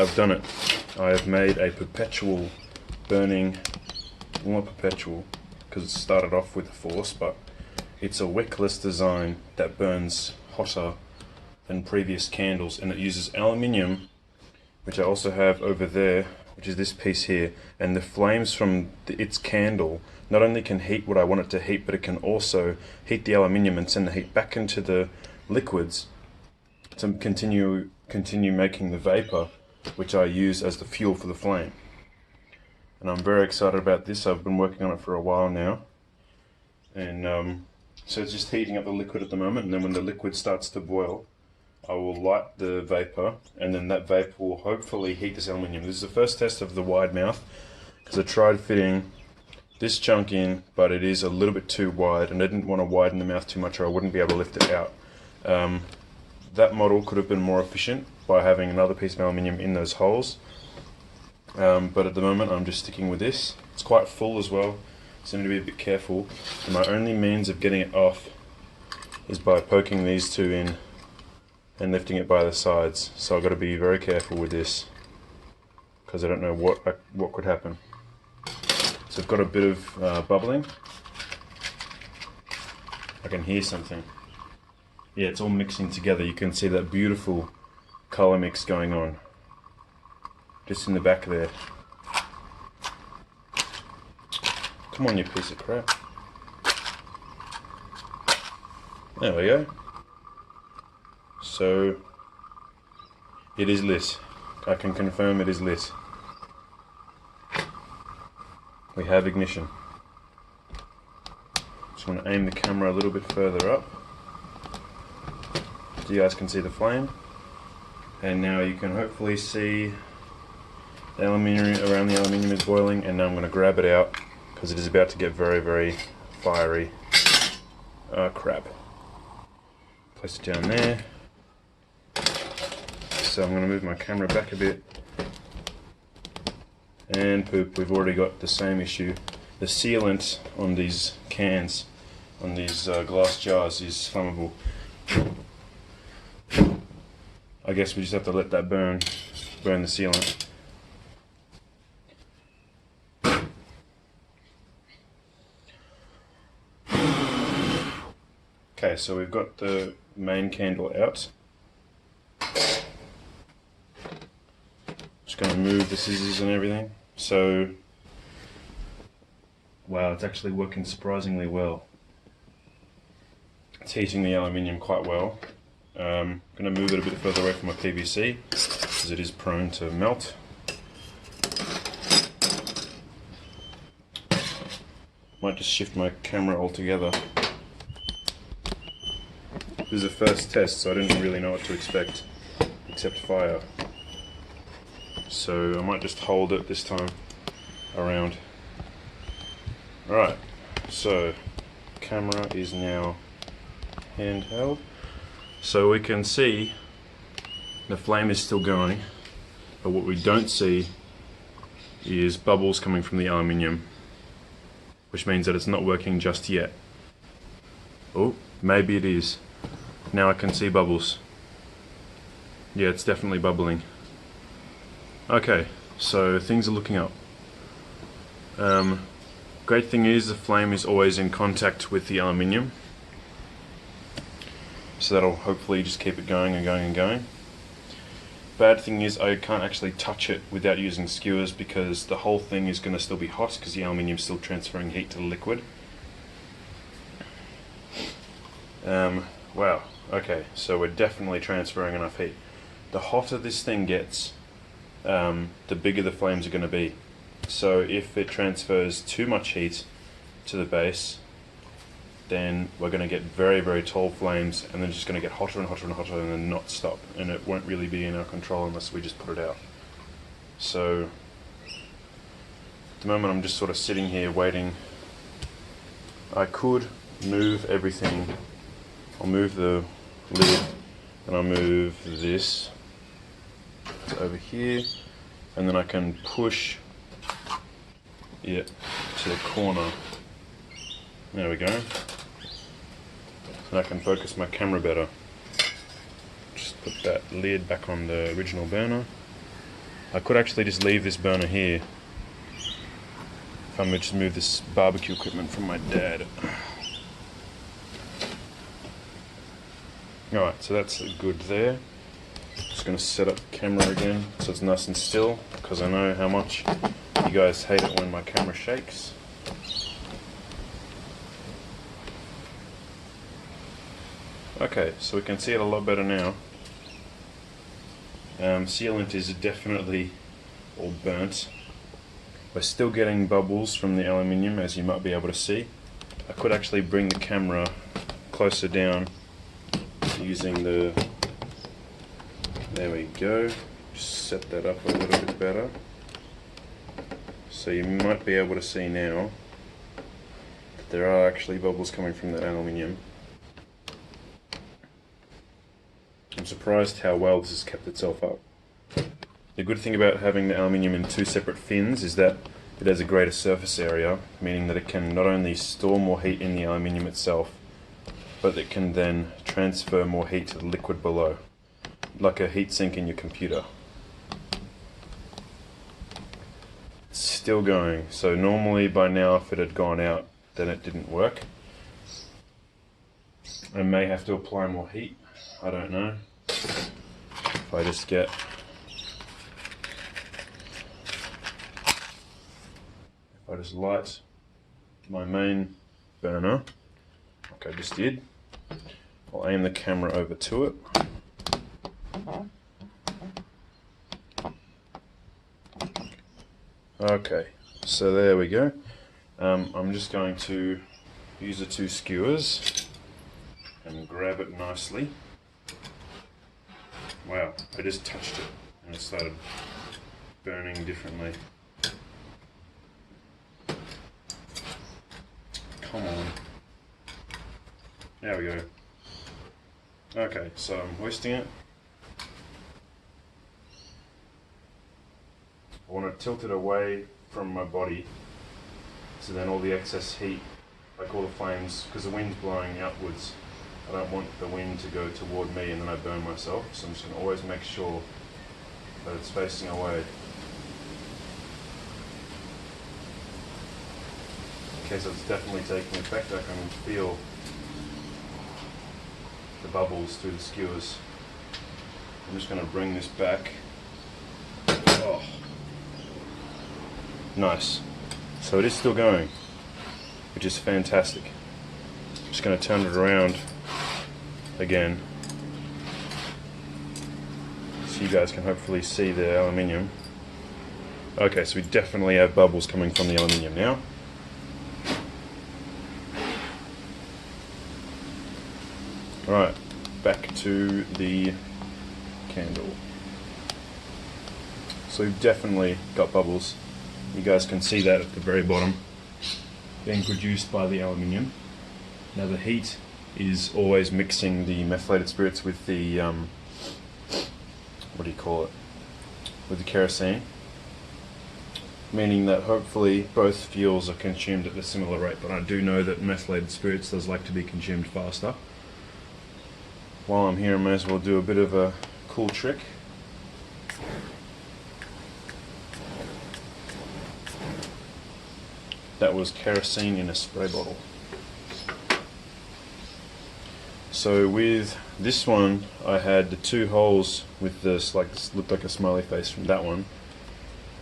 I've done it. I have made a perpetual burning, well, not perpetual, because it started off with a force, but it's a wickless design that burns hotter than previous candles, and it uses aluminium, which I also have over there, which is this piece here, and the flames from its candle not only can heat what I want it to heat, but it can also heat the aluminium and send the heat back into the liquids to continue making the vapor, which I use as the fuel for the flame. And I'm very excited about this. I've been working on it for a while now, and so it's just heating up the liquid at the moment, and then when the liquid starts to boil, I will light the vapor, and then that vapor will hopefully heat this aluminium. This is the first test of the wide mouth, because I tried fitting this chunk in, but it is a little bit too wide, and I didn't want to widen the mouth too much or I wouldn't be able to lift it out. That model could have been more efficient by having another piece of aluminium in those holes, but at the moment I'm just sticking with this. It's quite full as well, so I need to be a bit careful, and my only means of getting it off is by poking these two in and lifting it by the sides. So I've got to be very careful with this, because I don't know what could happen. So I've got a bit of bubbling. I can hear something. Yeah, it's all mixing together. You can see that beautiful color mix going on just in the back there. Come on, you piece of crap. There we go. So it is lit. I can confirm it is lit. We have ignition. Just want to aim the camera a little bit further up so you guys can see the flame. And now you can hopefully see the aluminium around the aluminium is boiling, and now I'm going to grab it out because it is about to get very, very fiery. Oh crap. Place it down there. So I'm going to move my camera back a bit. And poop, we've already got the same issue. The sealant on these cans, on these glass jars, is flammable. I guess we just have to let that burn the sealant. Okay, so we've got the main candle out. Just going to move the scissors and everything. So, wow, it's actually working surprisingly well. It's heating the aluminium quite well. I'm going to move it a bit further away from my PVC because it is prone to melt. Might just shift my camera altogether. This is a first test, so I didn't really know what to expect except fire. So I might just hold it this time around. Alright, so camera is now handheld. So we can see the flame is still going, but what we don't see is bubbles coming from the aluminium, which means that it's not working just yet. Oh, maybe it is. Now I can see bubbles. Yeah, it's definitely bubbling. Okay, so things are looking up. Great thing is the flame is always in contact with the aluminium, so that'll hopefully just keep it going and going and going. Bad thing is I can't actually touch it without using skewers, because the whole thing is going to still be hot because the aluminium is still transferring heat to the liquid. Wow, okay, so we're definitely transferring enough heat. The hotter this thing gets, the bigger the flames are going to be. So if it transfers too much heat to the base, then we're going to get very, very tall flames, and then it's just going to get hotter and hotter and hotter and then not stop, and it won't really be in our control unless we just put it out. So at the moment I'm just sort of sitting here waiting. I could move everything. I'll move the lid and I'll move this to over here, and then I can push it to the corner. There we go. And I can focus my camera better. Just put that lid back on the original burner. I could actually just leave this burner here. If I'm going to just move this barbecue equipment from my dad. Alright, so that's good there. Just going to set up the camera again so it's nice and still, because I know how much you guys hate it when my camera shakes. Okay, so we can see it a lot better now. Sealant is definitely all burnt. We're still getting bubbles from the aluminium, as you might be able to see. I could actually bring the camera closer down using the... There we go. Just set that up a little bit better. So you might be able to see now that there are actually bubbles coming from the aluminium. I'm surprised how well this has kept itself up. The good thing about having the aluminium in two separate fins is that it has a greater surface area, meaning that it can not only store more heat in the aluminium itself, but it can then transfer more heat to the liquid below, like a heat sink in your computer. It's still going, so normally by now if it had gone out, then it didn't work. I may have to apply more heat, I don't know. If I just get... If I just light my main burner, like I just did, I'll aim the camera over to it. Okay, so there we go. I'm just going to use the two skewers and grab it nicely. Wow, I just touched it and it started burning differently. Come on. There we go. Okay, so I'm hoisting it. I want to tilt it away from my body so then all the excess heat, like all the flames, because the wind's blowing outwards, I don't want the wind to go toward me and then I burn myself, so I'm just going to always make sure that it's facing away. Okay, so it's definitely taking effect. I can feel the bubbles through the skewers. I'm just going to bring this back. Oh. Nice. So it is still going, which is fantastic. Just going to turn it around again so you guys can hopefully see the aluminium. Okay, so we definitely have bubbles coming from the aluminium now. Alright, back to the candle. So we've definitely got bubbles. You guys can see that at the very bottom being produced by the aluminium. Now the heat is always mixing the methylated spirits with the what do you call it? With the kerosene, meaning that hopefully both fuels are consumed at a similar rate, but I do know that methylated spirits does like to be consumed faster. While I'm here I may as well do a bit of a cool trick. That was kerosene in a spray bottle. So with this one, I had the two holes with this, like this looked like a smiley face from that one,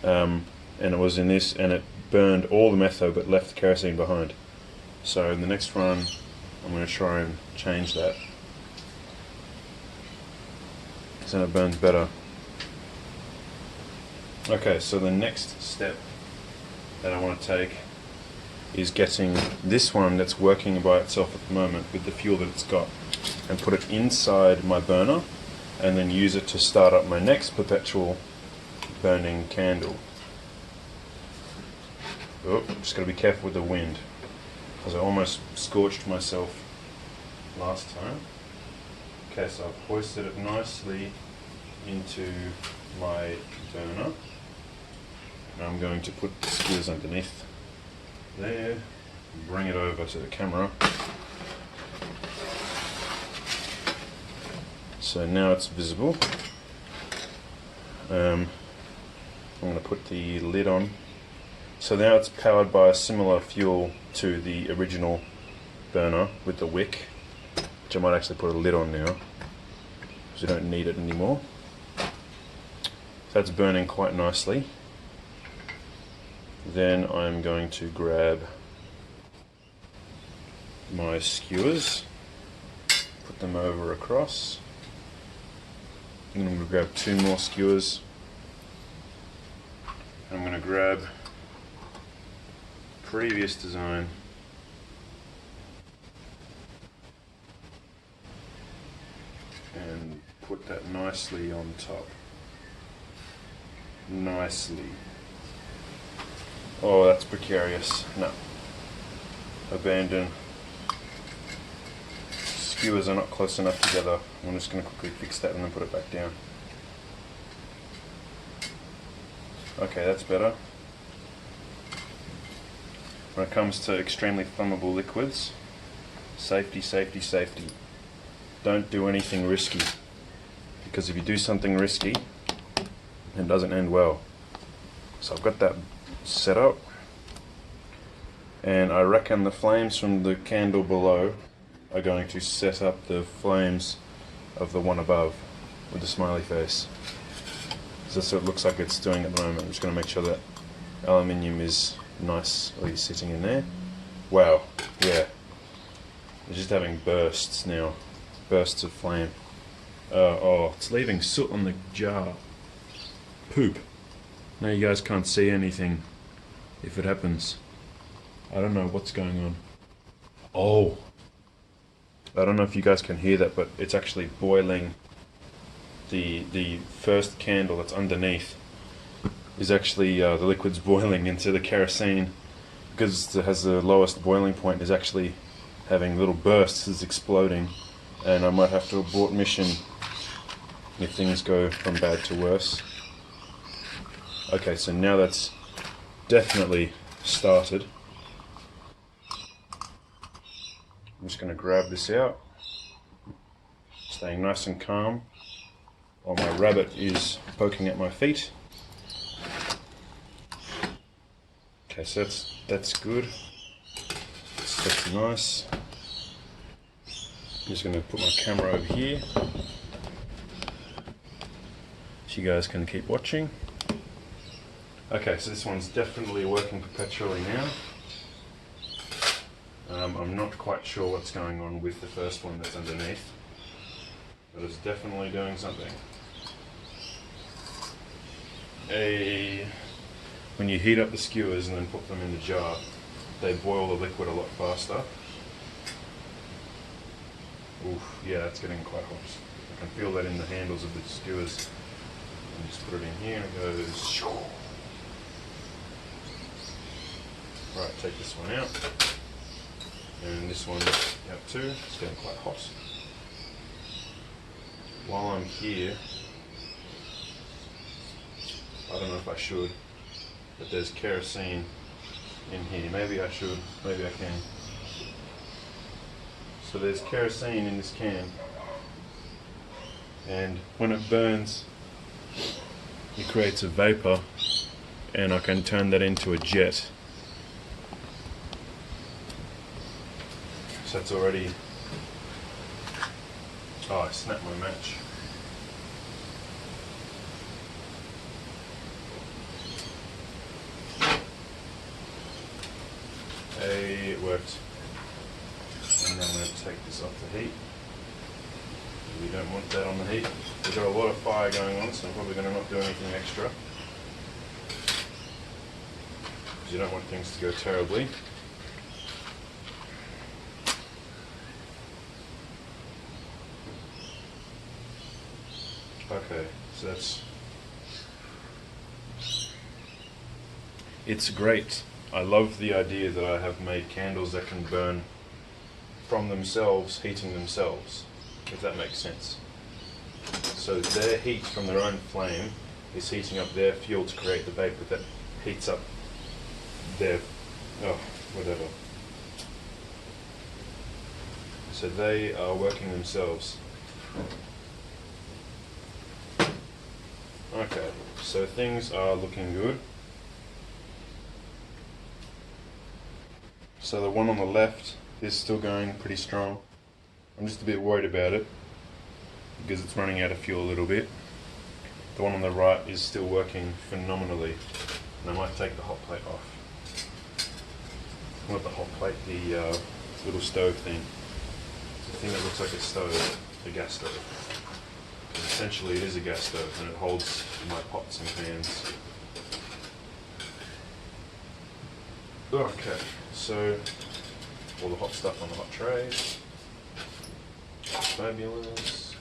and it was in this, and it burned all the metho but left the kerosene behind. So in the next run, I'm going to try and change that, because then it burns better. Okay, so the next step that I want to take is getting this one that's working by itself at the moment with the fuel that it's got, and put it inside my burner and then use it to start up my next perpetual burning candle. Oh, just got to be careful with the wind because I almost scorched myself last time. Okay, so I've hoisted it nicely into my burner. Now I'm going to put the skewers underneath there, bring it over to the camera. So now it's visible. I'm going to put the lid on. So now it's powered by a similar fuel to the original burner with the wick, which I might actually put a lid on now because we don't need it anymore. So that's burning quite nicely. Then I'm going to grab my skewers, put them over across. I'm going to grab 2 more skewers. I'm going to grab previous design and put that nicely on top. Nicely. Oh, that's precarious. No. Abandon. Skewers are not close enough together. I'm just going to quickly fix that and then put it back down. Okay, that's better. When it comes to extremely flammable liquids, safety, safety, safety. Don't do anything risky, because if you do something risky, it doesn't end well. So I've got that set up, and I reckon the flames from the candle below are going to set up the flames of the one above with the smiley face. So that's what it looks like it's doing at the moment. I'm just going to make sure that aluminium is nicely sitting in there. Wow, yeah. It's just having bursts now. Bursts of flame. Oh, it's leaving soot on the jar. Poop. Now you guys can't see anything if it happens. I don't know what's going on. Oh. I don't know if you guys can hear that, but it's actually boiling. The first candle that's underneath is actually the liquid's boiling into the kerosene, because it has the lowest boiling point, is actually having little bursts, is exploding, and I might have to abort mission if things go from bad to worse. Okay, so now that's definitely started. I'm just going to grab this out, staying nice and calm while my rabbit is poking at my feet. Okay, so that's good. That's nice. I'm just going to put my camera over here so you guys can keep watching. Okay, so this one's definitely working perpetually now. I'm not quite sure what's going on with the first one that's underneath, but it's definitely doing something. When you heat up the skewers and then put them in the jar, they boil the liquid a lot faster. Oof, yeah, that's getting quite hot. I can feel that in the handles of the skewers. And just put it in here and it goes. Right, take this one out. And this one's out too. It's getting quite hot. While I'm here, I don't know if I should, but there's kerosene in here. Maybe I should, maybe I can. So there's kerosene in this can, and when it burns, it creates a vapor, and I can turn that into a jet. So it's already... Oh, I snapped my match. Hey, it worked. And then I'm going to take this off the heat. We don't want that on the heat. We've got a lot of fire going on, so I'm probably going to not do anything extra, because you don't want things to go terribly. Okay, so that's... It's great. I love the idea that I have made candles that can burn from themselves, heating themselves, if that makes sense. So their heat from their own flame is heating up their fuel to create the vapor that heats up their... oh, whatever. So they are working themselves. Okay. So things are looking good. So the one on the left is still going pretty strong. I'm just a bit worried about it because it's running out of fuel a little bit. The one on the right is still working phenomenally, and I might take the hot plate off. Not the hot plate, the little stove thing. The thing that looks like a stove, a gas stove. Essentially it is a gas stove and it holds my pots and pans. Okay, so all the hot stuff on the hot trays. Fabulous.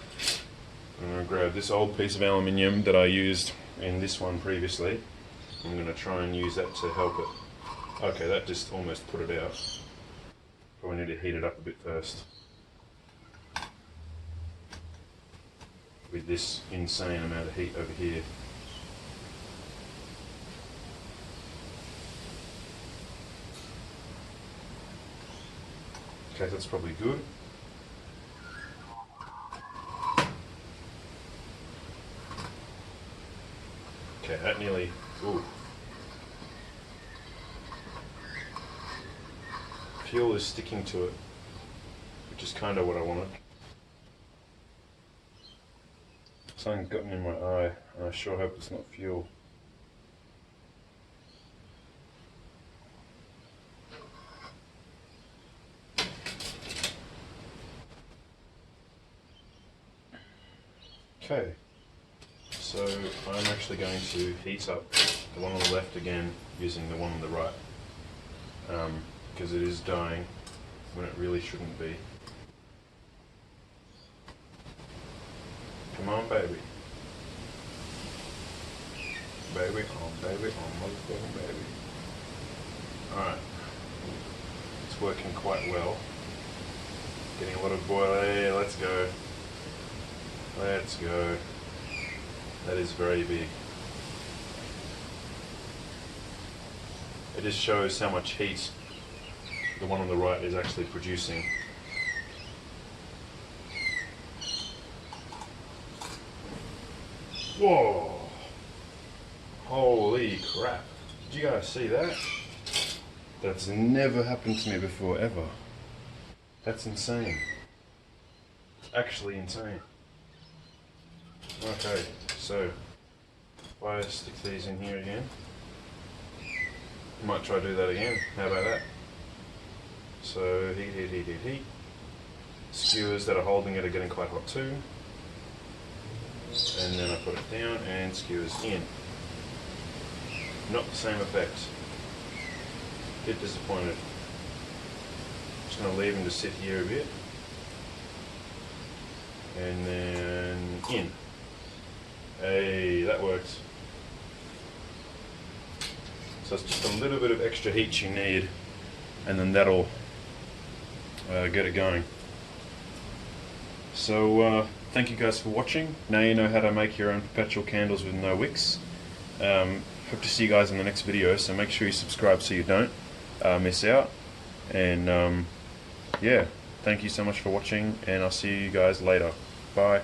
I'm going to grab this old piece of aluminium that I used in this one previously. I'm going to try and use that to help it. Okay, that just almost put it out. Probably need to heat it up a bit first. With this insane amount of heat over here. Okay, that's probably good. Okay, that nearly, ooh. Fuel is sticking to it, which is kind of what I wanted. Something's gotten in my eye, and I sure hope it's not fuel. Okay, so I'm actually going to heat up the one on the left again using the one on the right, because it is dying when it really shouldn't be. Come on, baby. Baby, baby, motherfucking baby. Alright. It's working quite well. Getting a lot of boil. Hey, let's go. Let's go. That is very big. It just shows how much heat the one on the right is actually producing. Whoa! Holy crap. Did you guys see that? That's never happened to me before, ever. That's insane. Actually insane. Okay, so if I stick these in here again, I might try to do that again. How about that? So heat, heat, heat, heat, heat. Skewers that are holding it are getting quite hot too. And then I put it down and skewers in. Not the same effect. Bit disappointed. Just going to leave them to sit here a bit. And then in. Hey, that works. So it's just a little bit of extra heat you need, and then that'll get it going. So thank you guys for watching. Now you know how to make your own perpetual candles with no wicks. Hope to see you guys in the next video, so make sure you subscribe so you don't miss out. And yeah, thank you so much for watching, and I'll see you guys later. Bye.